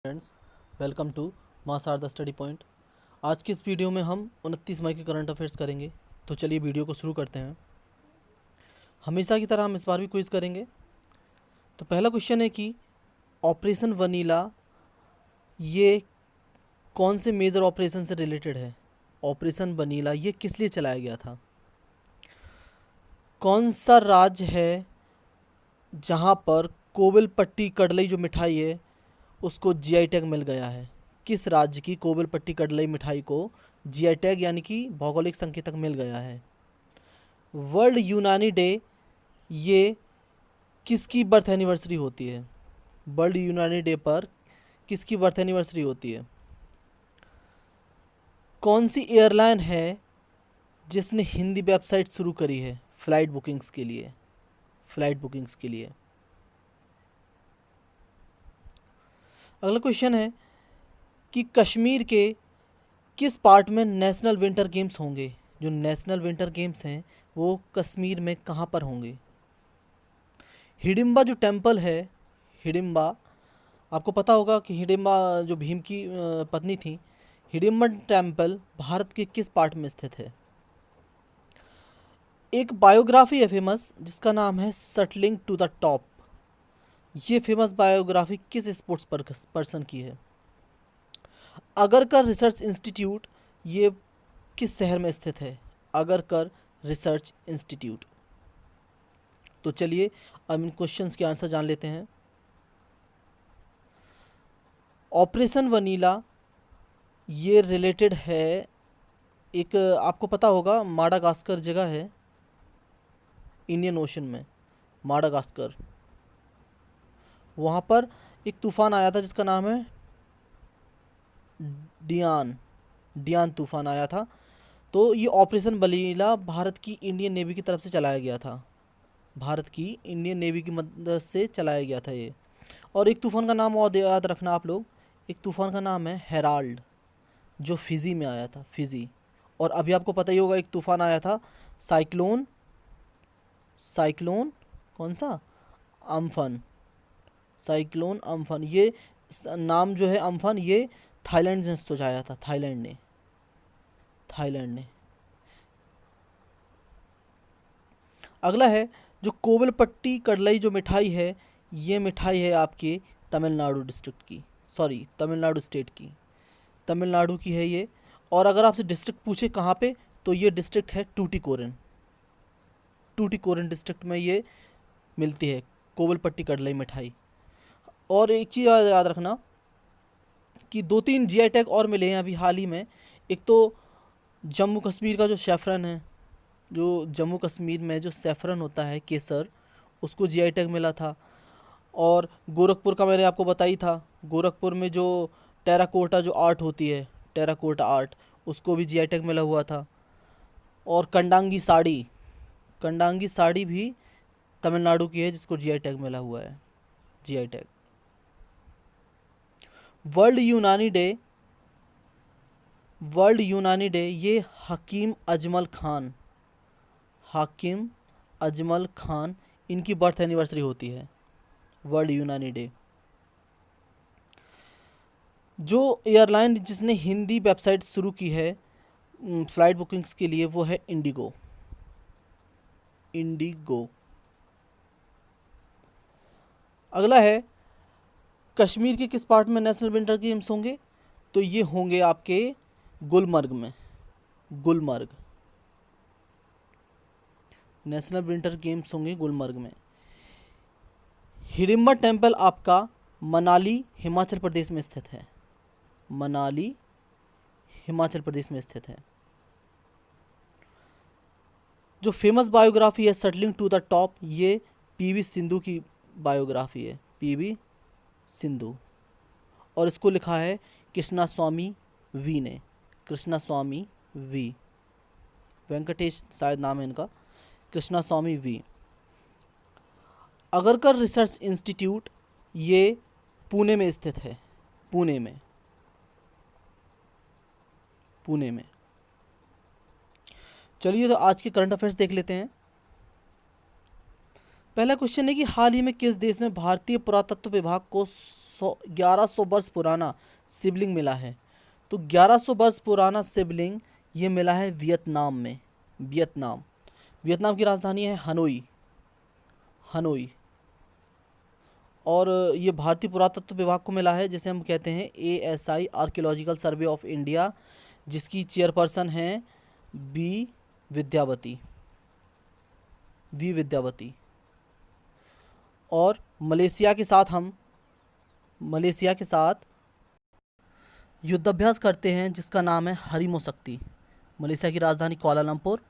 Friends, welcome to mass R the study point. आज की इस वीडियो में हम 29 मई के करंट अफेयर्स करेंगे। तो चलिए वीडियो को शुरू करते हैं। हमेशा की तरह हम इस बार भी क्विज करेंगे। तो पहला क्वेश्चन है कि ऑपरेशन वनीला ये कौन से मेजर ऑपरेशन से रिलेटेड है। ऑपरेशन वनीला ये किस लिए चलाया गया था। कौन सा राज्य है जहाँ पर कोविलपट्टी कडलई जो मिठाई है उसको जीआई टैग मिल गया है। किस राज्य की कोविलपट्टी कडलई मिठाई को जीआई टैग यानी कि भौगोलिक संकेतक मिल गया है। वर्ल्ड यूनानी डे ये किसकी बर्थ एनिवर्सरी होती है। वर्ल्ड यूनानी डे पर किसकी बर्थ एनिवर्सरी होती है। कौन सी एयरलाइन है जिसने हिंदी वेबसाइट शुरू करी है फ्लाइट बुकिंग्स के लिए। फ्लाइट बुकिंग्स के लिए। अगला क्वेश्चन है कि कश्मीर के किस पार्ट में नेशनल विंटर गेम्स होंगे। जो नेशनल विंटर गेम्स हैं वो कश्मीर में कहाँ पर होंगे। हिडिंबा जो टेम्पल है, हिडिंबा आपको पता होगा कि हिडिंबा जो भीम की पत्नी थी। हिडिंबा टेम्पल भारत के किस पार्ट में स्थित है। एक बायोग्राफी है फेमस जिसका नाम है सटलिंग टू द टॉप। ये फेमस बायोग्राफी किस स्पोर्ट्स पर्सन की है। अगरकर रिसर्च इंस्टीट्यूट ये किस शहर में स्थित है। Agarkar research institute. तो चलिए अब इन क्वेश्चंस के आंसर जान लेते हैं। ऑपरेशन वनीला ये रिलेटेड है एक, आपको पता होगा माडागास्कर जगह है इंडियन ओशन में, माडागास्कर। वहाँ पर एक तूफ़ान आया था जिसका नाम है डियान। डियान तूफ़ान आया था। तो ये ऑपरेशन वनीला भारत की इंडियन नेवी की तरफ से चलाया गया था। भारत की इंडियन नेवी की मदद से चलाया गया था ये। और एक तूफ़ान का नाम और याद रखना आप लोग। एक तूफ़ान का नाम है हेराल्ड जो फिजी में आया था, फिजी। और अभी आपको पता ही होगा एक तूफ़ान आया था साइक्लोन। साइक्लोन कौन सा, अम्फन। Cyclone Amphan. ये नाम जो है अम्फन ये थाईलैंड से सुझाया था, थाईलैंड ने। थाईलैंड ने। अगला है जो कोविलपट्टी कडलई जो मिठाई है ये मिठाई है आपके तमिलनाडु डिस्ट्रिक्ट की, सॉरी तमिलनाडु स्टेट की। तमिलनाडु की है ये। और अगर आपसे डिस्ट्रिक्ट पूछे कहाँ पे तो ये डिस्ट्रिक्ट है टूटीकोरिन। टूटीकोरिन डिस्ट्रिक्ट में ये मिलती है कोविलपट्टी कडलई मिठाई। और एक चीज़ याद रखना कि 2-3 जीआई टैग और मिले हैं अभी हाल ही में। एक तो जम्मू कश्मीर का जो सैफरन है, जो जम्मू कश्मीर में जो सैफरन होता है केसर, उसको जीआई टैग मिला था। और गोरखपुर का मैंने आपको बताई था, गोरखपुर में जो टेराकोटा जो आर्ट होती है, टेराकोटा आर्ट, उसको भी जीआई टैग मिला हुआ था। और कंडांगी साड़ी, कंडांगी साड़ी भी तमिलनाडु की है जिसको जीआई टैग मिला हुआ है, जीआई टैग। वर्ल्ड यूनानी डे, वर्ल्ड यूनानी डे ये हकीम अजमल खान, हाकिम अजमल खान इनकी बर्थ एनिवर्सरी होती है। वर्ल्ड यूनानी डे। जो एयरलाइन जिसने हिंदी वेबसाइट शुरू की है फ्लाइट बुकिंग्स के लिए वो है इंडिगो। इंडिगो। अगला है कश्मीर के किस पार्ट में नेशनल विंटर गेम्स होंगे। तो ये होंगे आपके गुलमर्ग में। गुलमर्ग। नेशनल विंटर गेम्स होंगे गुलमर्ग में। हिडिंबा टेम्पल आपका मनाली हिमाचल प्रदेश में स्थित है। मनाली हिमाचल प्रदेश में स्थित है। जो फेमस बायोग्राफी है सटलिंग टू द टॉप ये पीवी सिंधु की बायोग्राफी है, पीवी सिंधु। और इसको लिखा है कृष्णा स्वामी वी ने, कृष्णा स्वामी वी, वेंकटेश शायद नाम है इनका, कृष्णा स्वामी वी। अगरकर रिसर्च इंस्टीट्यूट ये पुणे में स्थित है, पुणे में, पुणे में। चलिए तो आज के करंट अफेयर्स देख लेते हैं। पहला क्वेश्चन है कि हाल ही में किस देश में भारतीय पुरातत्व विभाग को 1100 वर्ष पुराना शिवलिंग मिला है। तो 1100 वर्ष पुराना शिवलिंग ये मिला है वियतनाम में। वियतनाम की राजधानी है हनोई। और ये भारतीय पुरातत्व विभाग को मिला है, जिसे हम कहते हैं ASI archaeological survey of India, जिसकी चेयरपर्सन हैं वी विद्यावती। और मलेशिया के साथ युद्धाभ्यास करते हैं जिसका नाम है हरिमो शक्ति। मलेशिया की राजधानी कुआलालंपुर,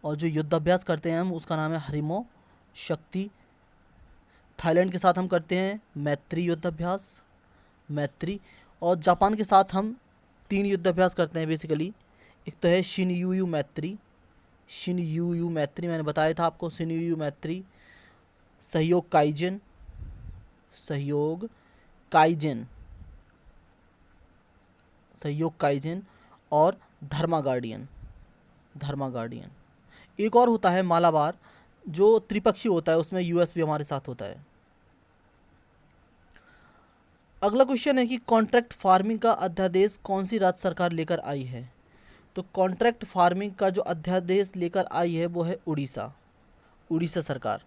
और जो युद्धाभ्यास करते हैं हम उसका नाम है हरिमो शक्ति। थाईलैंड के साथ हम करते हैं मैत्री युद्धाभ्यास, और जापान के साथ हम 3 युद्धाभ्यास करते हैं बेसिकली। एक तो है शिनयुयु मैत्री, मैंने बताया था आपको, शिनयुयु मैत्री, सहयोग काइजिन और धर्मा गार्डियन। एक और होता है मालाबार, जो त्रिपक्षीय होता है, उसमें यूएस भी हमारे साथ होता है। अगला क्वेश्चन है कि कॉन्ट्रैक्ट फार्मिंग का अध्यादेश कौन सी राज्य सरकार लेकर आई है? तो कॉन्ट्रैक्ट फार्मिंग का जो अध्यादेश लेकर आई है वो है उड़ीसा सरकार।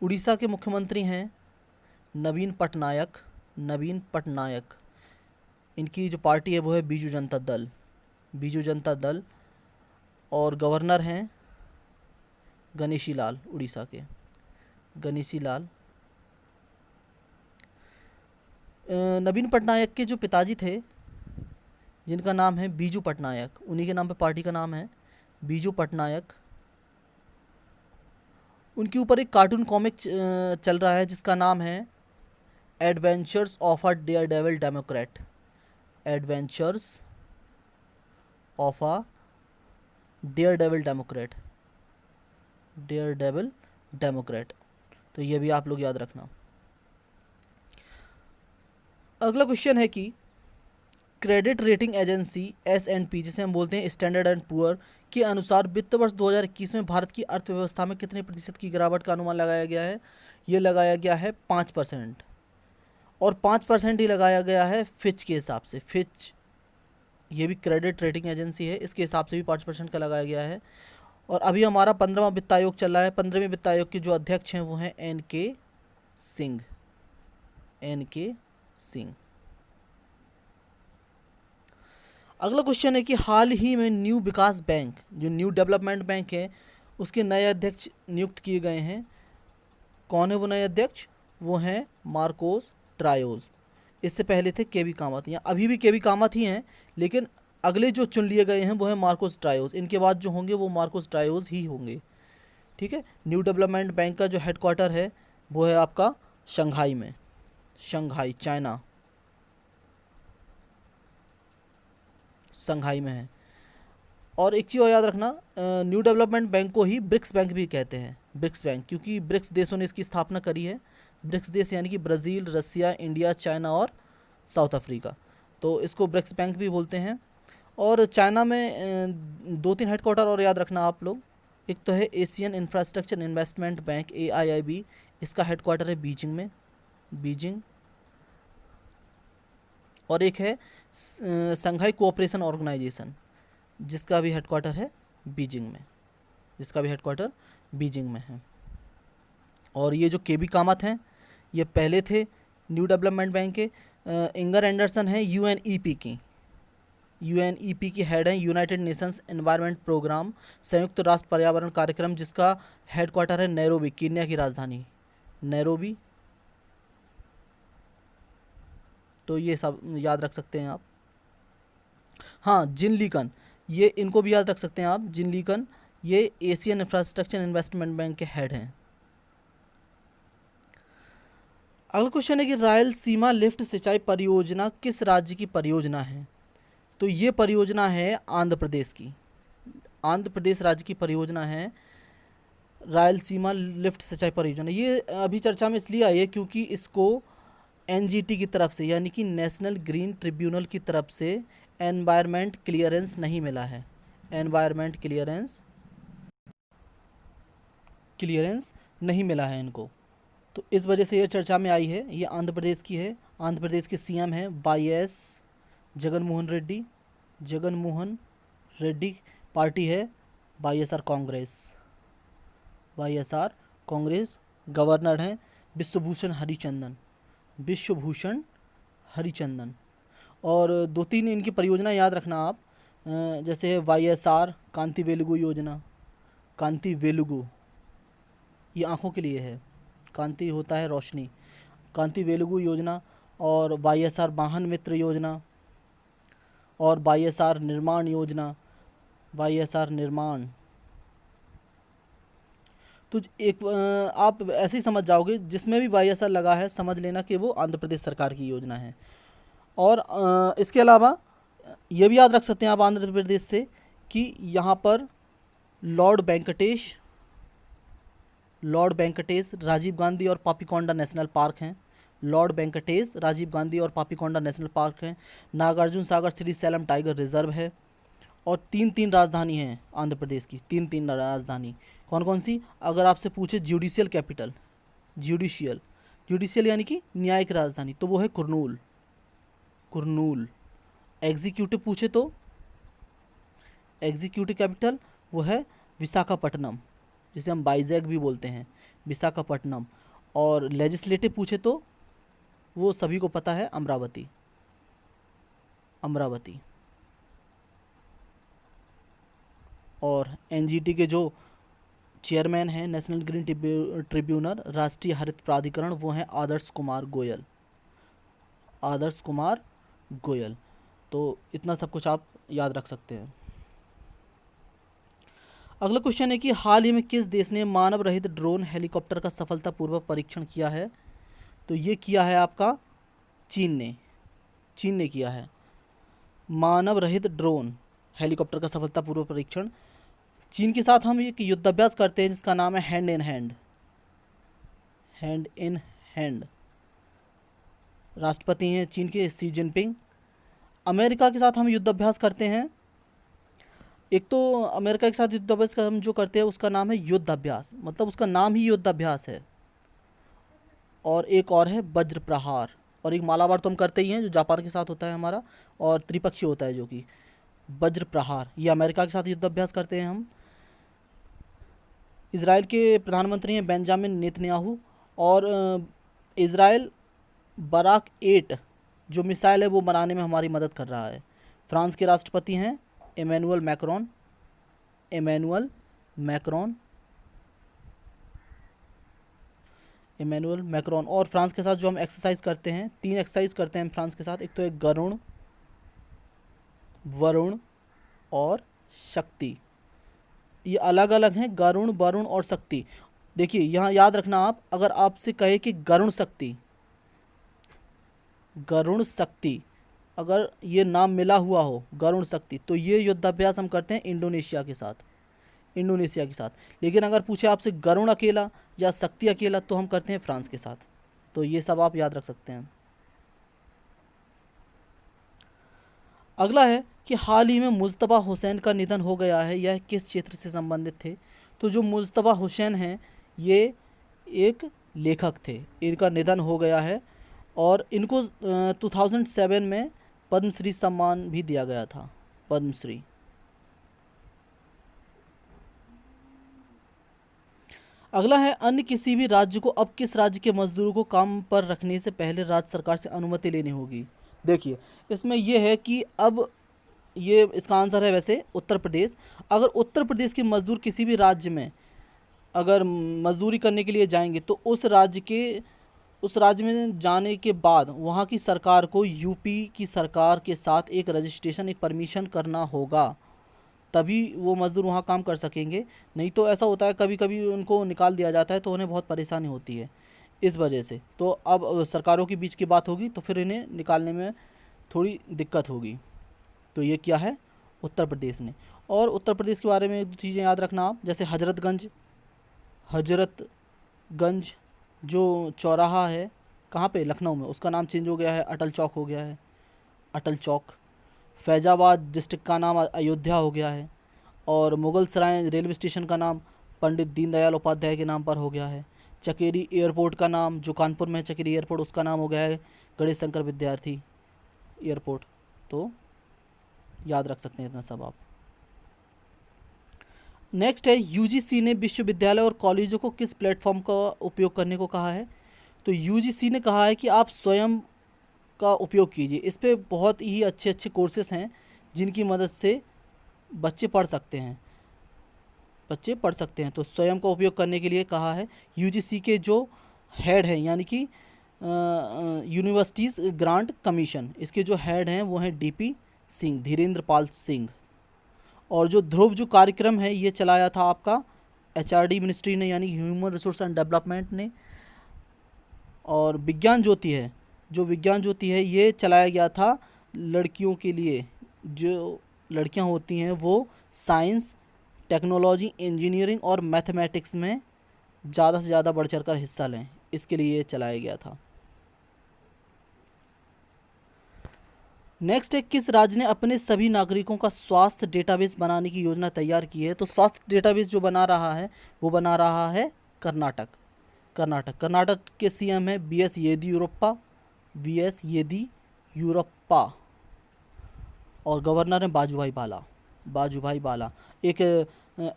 उड़ीसा के मुख्यमंत्री हैं नवीन पटनायक। इनकी जो पार्टी है वो है बीजू जनता दल। और गवर्नर हैं गणेशी लाल, उड़ीसा के गणेशी लाल। नवीन पटनायक के जो पिताजी थे, जिनका नाम है बीजू पटनायक, उन्हीं के नाम पे पार्टी का नाम है बीजू पटनायक। उनके ऊपर एक कार्टून कॉमिक चल रहा है जिसका नाम है adventures of a Daredevil Democrat. तो ये भी आप लोग याद रखना। अगला क्वेश्चन है कि क्रेडिट रेटिंग एजेंसी S&P, जिसे हम बोलते हैं स्टैंडर्ड एंड पुअर, के अनुसार वित्त वर्ष 2021 में भारत की अर्थव्यवस्था में कितने प्रतिशत की गिरावट का अनुमान लगाया गया है? ये लगाया गया है 5%, और 5% ही लगाया गया है फिच के हिसाब से। फिच ये भी क्रेडिट रेटिंग एजेंसी है, इसके हिसाब से भी 5% का लगाया गया है। और अभी हमारा 15वां वित्त आयोग चल रहा है। 15वें वित्त आयोग के जो अध्यक्ष हैं वो हैं NK सिंह। अगला क्वेश्चन है कि हाल ही में न्यू विकास बैंक, जो न्यू डेवलपमेंट बैंक है, उसके नए अध्यक्ष नियुक्त किए गए हैं। कौन है वो नए अध्यक्ष? वो हैं मार्कोस ट्रायोज। इससे पहले थे केवी कामत, या अभी भी केवी कामत ही हैं, लेकिन अगले जो चुन लिए गए हैं वो हैं मार्कोस ट्रायोज। इनके बाद जो होंगे वो मार्कोस ट्रायोज ही होंगे। ठीक है। न्यू डेवलपमेंट बैंक का जो हेडक्वार्टर है वो है आपका शंघाई में, चाइना, शंघाई में है। और एक चीज़ और याद रखना, न्यू डेवलपमेंट बैंक को ही ब्रिक्स बैंक भी कहते हैं, क्योंकि ब्रिक्स देशों ने इसकी स्थापना करी है। ब्रिक्स देश यानी कि ब्राज़ील, रसिया, इंडिया, चाइना और साउथ अफ्रीका, तो इसको ब्रिक्स बैंक भी बोलते हैं। और चाइना में 2-3 हेडक्वार्टर और याद रखना आप लोग। एक तो है Asian infrastructure investment bank AIIB, इसका हेडक्वार्टर है बीजिंग। और एक है शंघाई कोऑपरेशन ऑर्गेनाइजेशन, जिसका भी हेडक्वार्टर है बीजिंग में है। और ये जो केबी कामत हैं ये पहले थे न्यू डेवलपमेंट बैंक के। इंगर एंडरसन है UNEP की हेड है, यूनाइटेड नेशंस एनवायरनमेंट प्रोग्राम, संयुक्त राष्ट्र पर्यावरण कार्यक्रम, जिसका हेडक्वार्टर है नैरोबी, कीनिया की राजधानी नैरोबी। तो ये सब याद रख सकते हैं आप। हाँ, जिन लीकन, ये इनको भी याद रख सकते हैं आप। जिन लीकन ये एशियन इंफ्रास्ट्रक्चर इन्वेस्टमेंट बैंक के हेड हैं। अगला क्वेश्चन है कि रायलसीमा लिफ्ट सिंचाई परियोजना किस राज्य की परियोजना है? तो ये परियोजना है आंध्र प्रदेश राज्य की परियोजना है रायलसीमा लिफ्ट सिंचाई परियोजना। ये अभी चर्चा में इसलिए आई है क्योंकि इसको NGT की तरफ से, यानी कि नेशनल ग्रीन ट्रिब्यूनल की तरफ से एनवायरनमेंट क्लियरेंस नहीं मिला है। एनवायरनमेंट क्लियरेंस नहीं मिला है इनको, तो इस वजह से ये चर्चा में आई है। ये आंध्र प्रदेश की है, आंध्र प्रदेश के सीएम हैं YS जगनमोहन रेड्डी। जगनमोहन रेड्डी। पार्टी है YSR Congress. YSR Congress. Governor हैं विश्वभूषण हरिचंदन। विश्वभूषण हरिचंदन। और 2-3 इनकी परियोजना याद रखना आप, जैसे है YSR कांति वेलुगु योजना। कांति वेलुगु ये आँखों के लिए है, कांति होता है रोशनी। कांति वेलुगु योजना और YSR वाहन मित्र योजना और YSR निर्माण योजना। YSR निर्माण। तो एक आप ऐसे ही समझ जाओगे, जिसमें भी YSR लगा है समझ लेना कि वो आंध्र प्रदेश सरकार की योजना है। और इसके अलावा ये भी याद रख सकते हैं आप आंध्र प्रदेश से कि यहाँ पर लॉर्ड वेंकटेश राजीव गांधी और पापीकोंडा नेशनल पार्क हैं। लॉर्ड वेंकटेश राजीव गांधी और पापीकोंडा नेशनल पार्क हैं। नागार्जुन सागर श्रीशैलम टाइगर रिजर्व है। और 3 राजधानी हैं आंध्र प्रदेश की। 3 राजधानी कौन कौन सी? अगर आपसे पूछे जुडिशियल कैपिटल, जुडिशियल यानी कि न्यायिक राजधानी, तो वो है कुर्नूल। एग्जीक्यूटिव पूछे तो एग्जीक्यूटिव कैपिटल वो है विशाखापट्टनम, जिसे हम वाइजैग भी बोलते हैं, विशाखापट्टनम। और लेजिस्लेटिव पूछे तो वो सभी को पता है, अमरावती। और एनजीटी के जो चेयरमैन हैं, नेशनल ग्रीन ट्रिब्यूनल, राष्ट्रीय हरित प्राधिकरण, वो हैं आदर्श कुमार गोयल। तो इतना सब कुछ आप याद रख सकते हैं। अगला क्वेश्चन है कि हाल ही में किस देश ने मानव रहित ड्रोन हेलीकॉप्टर का सफलतापूर्वक परीक्षण किया है? तो ये किया है आपका चीन ने किया है मानव रहित ड्रोन हेलीकॉप्टर का सफलतापूर्वक परीक्षण। चीन के साथ हम एक युद्धाभ्यास करते हैं जिसका नाम है हैंड इन हैंड। राष्ट्रपति हैं चीन के शी जिनपिंग। अमेरिका के साथ हम युद्धाभ्यास करते हैं। एक तो अमेरिका के साथ युद्धाभ्यास हम जो करते हैं उसका नाम है युद्धाभ्यास, मतलब उसका नाम ही युद्धाभ्यास है। और एक और है वज्र प्रहार। और एक मालाबार तो हम करते ही हैं जो जापान के साथ होता है हमारा, और त्रिपक्षीय होता है जो कि वज्र प्रहार। ये अमेरिका के साथ युद्धाभ्यास करते हैं हम। इजराइल के प्रधानमंत्री हैं बेंजामिन नेतन्याहू। और इजराइल बराक 8 जो मिसाइल है वो बनाने में हमारी मदद कर रहा है। फ्रांस के राष्ट्रपति हैं इमैनुअल मैक्रोन। और फ्रांस के साथ जो हम एक्सरसाइज करते हैं, 3 एक्सरसाइज करते हैं हम फ्रांस के साथ। एक तो है गरुण, वरुण और शक्ति। ये अलग अलग हैं, गरुण, वरुण और शक्ति। देखिए यहाँ याद रखना आप, अगर आपसे कहे कि गरुण शक्ति अगर ये नाम मिला हुआ हो, गरुण शक्ति, तो ये युद्धाभ्यास हम करते हैं इंडोनेशिया के साथ। लेकिन अगर पूछे आपसे गरुण अकेला या शक्ति अकेला, तो हम करते हैं फ्रांस के साथ। तो ये सब आप याद रख सकते हैं। अगला है कि हाल ही में मुज्तबा हुसैन का निधन हो गया है, यह किस क्षेत्र से संबंधित थे? तो जो मुज्तबा हुसैन हैं ये एक लेखक थे, इनका निधन हो गया है। और इनको 2007 में पद्मश्री सम्मान भी दिया गया था, पद्मश्री। अगला है अन्य किसी भी राज्य को अब किस राज्य के मजदूरों को काम पर रखने से पहले राज्य सरकार से अनुमति लेनी होगी? देखिए इसमें यह है कि अब ये इसका आंसर है वैसे उत्तर प्रदेश। अगर उत्तर प्रदेश के मजदूर किसी भी राज्य में अगर मजदूरी करने के लिए जाएंगे तो उस राज्य में जाने के बाद वहाँ की सरकार को यूपी की सरकार के साथ एक रजिस्ट्रेशन, एक परमिशन करना होगा, तभी वो मज़दूर वहाँ काम कर सकेंगे। नहीं तो ऐसा होता है कभी कभी उनको निकाल दिया जाता है तो उन्हें बहुत परेशानी होती है इस वजह से। तो अब सरकारों के बीच की बात होगी तो फिर इन्हें निकालने में थोड़ी दिक्कत होगी। तो ये क्या है उत्तर प्रदेश ने। और उत्तर प्रदेश के बारे में 2 चीज़ें याद रखना आप, जैसे हजरतगंज जो चौराहा है कहाँ पे, लखनऊ में, उसका नाम चेंज हो गया है, अटल चौक हो गया है, अटल चौक। फैज़ाबाद डिस्ट्रिक्ट का नाम अयोध्या हो गया है। और मुगल सराय रेलवे स्टेशन का नाम पंडित दीनदयाल उपाध्याय के नाम पर हो गया है। चकेरी एयरपोर्ट का नाम, जो कानपुर में है चकेरी एयरपोर्ट, उसका नाम हो गया है गणेश शंकर विद्यार्थी एयरपोर्ट। तो याद रख सकते हैं इतना सब आप। नेक्स्ट है यूजीसी ने विश्वविद्यालय और कॉलेजों को किस प्लेटफॉर्म का उपयोग करने को कहा है। तो यूजीसी ने कहा है कि आप स्वयं का उपयोग कीजिए। इस पे बहुत ही अच्छे अच्छे कोर्सेस हैं जिनकी मदद से बच्चे पढ़ सकते हैं, तो स्वयं का उपयोग करने के लिए कहा है। यूजीसी के जो हेड हैं यानी कि यूनिवर्सिटीज़ ग्रांट कमीशन, इसके जो हेड हैं वो हैं डीपी सिंह, धीरेन्द्र पाल सिंह। और जो ध्रुव जो कार्यक्रम है ये चलाया था आपका एचआरडी मिनिस्ट्री ने यानी ह्यूमन रिसोर्स एंड डेवलपमेंट ने। और विज्ञान ज्योति है, जो विज्ञान ज्योति है ये चलाया गया था लड़कियों के लिए। जो लड़कियां होती हैं वो साइंस, टेक्नोलॉजी, इंजीनियरिंग और मैथमेटिक्स में ज़्यादा से ज़्यादा बढ़ चढ़कर हिस्सा लें, इसके लिए ये चलाया गया था। नेक्स्ट है किस राज्य ने अपने सभी नागरिकों का स्वास्थ्य डेटाबेस बनाने की योजना तैयार की है। तो स्वास्थ्य डेटाबेस जो बना रहा है वो बना रहा है कर्नाटक। कर्नाटक के सीएम है बीएस येदियुरप्पा और गवर्नर है बाजूभाई बाला। एक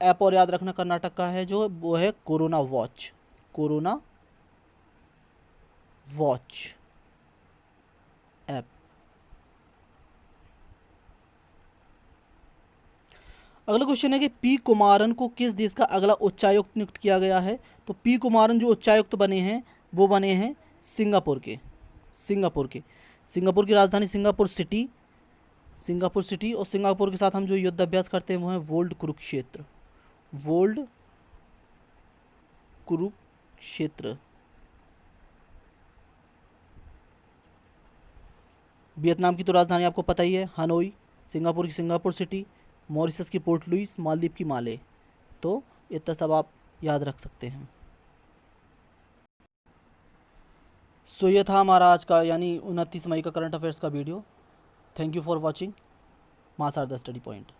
ऐप और याद रखना कर्नाटक का है जो वो है कोरोना वॉच ऐप। अगला क्वेश्चन है कि पी कुमारन को किस देश का अगला उच्चायुक्त नियुक्त किया गया है। तो पी कुमारन जो उच्चायुक्त बने हैं वो बने हैं सिंगापुर की राजधानी सिंगापुर सिटी। और सिंगापुर के साथ हम जो युद्ध अभ्यास करते हैं वो है वोल्ड कुरुक्षेत्र। वियतनाम की तो राजधानी आपको पता ही है हनोई, सिंगापुर की सिंगापुर सिटी, मॉरिशस की पोर्ट लुइस, मालदीव की माले। तो इतना सब आप याद रख सकते हैं। सो ये था हमारा आज का यानी 29 मई का करंट अफेयर्स का video. Thank you for watching mass R the study point.